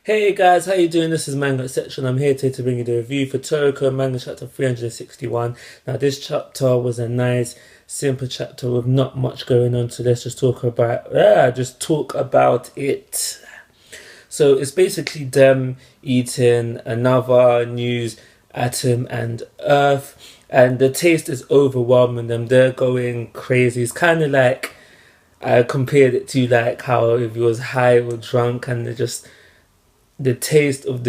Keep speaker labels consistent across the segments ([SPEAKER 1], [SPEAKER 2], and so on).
[SPEAKER 1] Hey guys, how you doing? This is Manga section. I'm here today to bring you the review for Toriko Manga chapter 361. Now this chapter was a nice, simple chapter with not much going on, so let's just talk about it. So it's basically them eating another news atom and Earth, and the taste is overwhelming them. They're going crazy. It's kind of like I compared it to like how if you was high or drunk and they just the taste of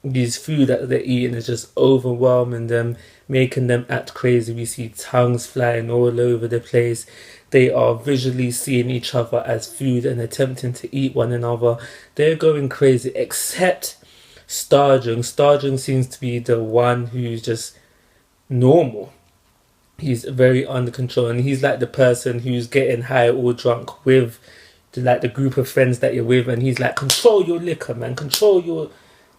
[SPEAKER 1] these food that they're eating is just overwhelming them, making them act crazy. We see tongues flying all over the place. They are visually seeing each other as food and attempting to eat one another. They're going crazy, except Starjung. Starjung seems to be the one who's just normal. He's very under control, and he's like the person who's getting high or drunk with the group of friends that you're with, and he's like, control your liquor, man, control your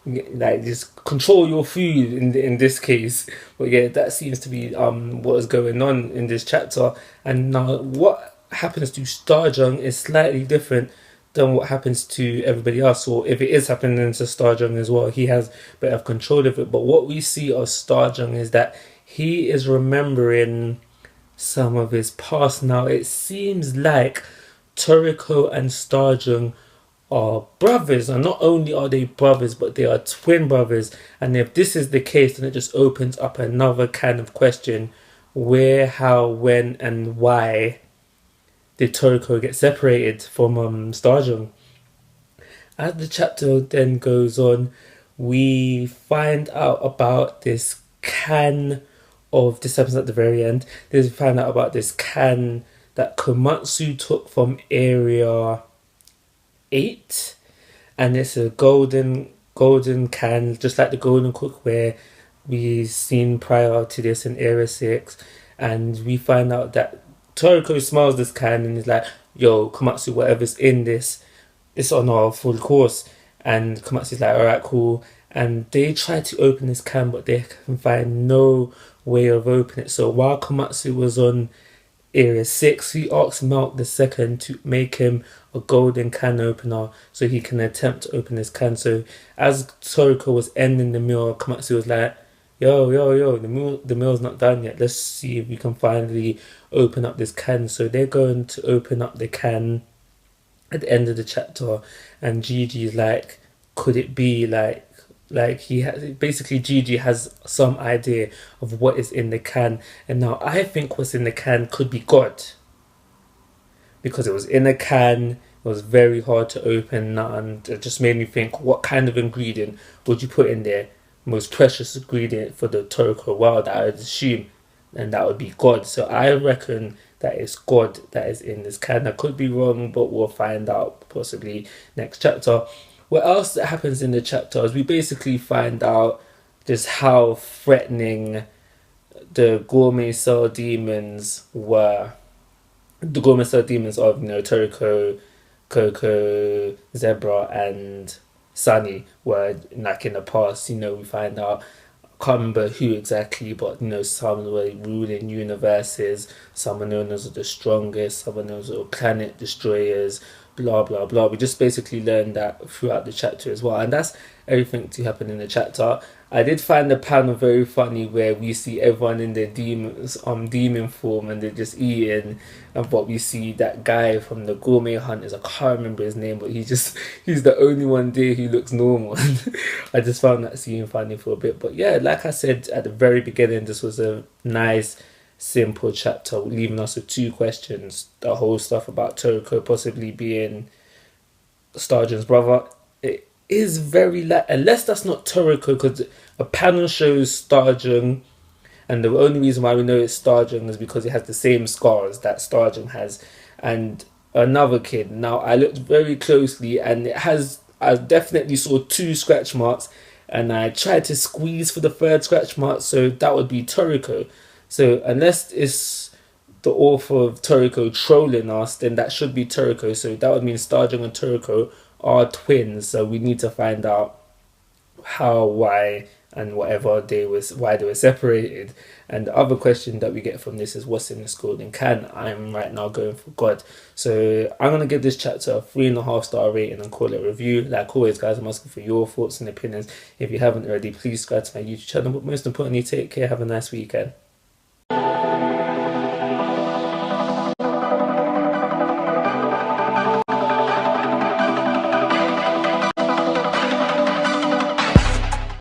[SPEAKER 1] just control your food in this case. But yeah, that seems to be what is going on in this chapter. And now what happens to Starjung is slightly different than what happens to everybody else, or if it is happening to Starjung as well, he has a bit of control of it. But what we see of Starjung is that he is remembering some of his past. Now it seems like Toriko and Starjung are brothers, and not only are they brothers, but they are twin brothers. And if this is the case, then it just opens up another kind of question: where, how, when, and why did Toriko get separated from Starjung? As the chapter then goes on, we find out about this can of this happens at the very end. We find out about this can that Komatsu took from area 8, and it's a golden can, just like the golden cookware we've seen prior to this in area 6. And we find out that Toriko smells this can and is like, yo, Komatsu, whatever's in this, it's on our full course. And Komatsu's like, alright, cool. And they try to open this can, but they can find no way of opening it. So while Komatsu was on Area 6, he asked Milk the Second to make him a golden can opener so he can attempt to open this can. So as Toriko was ending the meal, Komatsu was like, yo, the meal's not done yet. Let's see if we can finally open up this can. So they're going to open up the can at the end of the chapter, and Gigi's like, could it be like he has basically Gigi has some idea of what is in the can, and now I think what's in the can could be God, because it was in a can, it was very hard to open, and it just made me think, what kind of ingredient would you put in there? Most precious ingredient for the Toriko world, I would assume, and that would be God. So I reckon that it's God that is in this can. I could be wrong, but we'll find out possibly next chapter. What else that happens in the chapter is we basically find out just how threatening the gourmet cell demons were. The gourmet cell demons of, Toriko, Coco, Zebra, and Sunny were like in the past. We find out, I can't remember who exactly, but some were ruling universes, some are known as the strongest, some are known as planet destroyers, blah blah blah. We just basically learned that throughout the chapter as well, and that's everything to happen in the chapter. I did find the panel very funny where we see everyone in their demon form and they're just eating, and what we see that guy from the gourmet hunters, I can't remember his name, but he's the only one there who looks normal. I just found that scene funny for a bit. But yeah, like I said at the very beginning, this was a nice simple chapter, leaving us with two questions. The whole stuff about Toriko possibly being Starjung's brother, it is very unless that's not Toriko, because a panel shows Starjung, and the only reason why we know it's Starjung is because it has the same scars that Starjung has, and another kid. Now I looked very closely, and I definitely saw 2 scratch marks, and I tried to squeeze for the 3rd scratch mark, so that would be Toriko. So unless it's the author of Toriko trolling us, then that should be Toriko. So that would mean Starjung and Toriko are twins. So we need to find out how, why, and whatever why they were separated. And the other question that we get from this is what's in this golden can. I'm right now going for God. So I'm gonna give this chapter a 3.5 star rating and call it a review. Like always, guys, I'm asking for your thoughts and opinions. If you haven't already, please subscribe to my YouTube channel. But most importantly, take care. Have a nice weekend.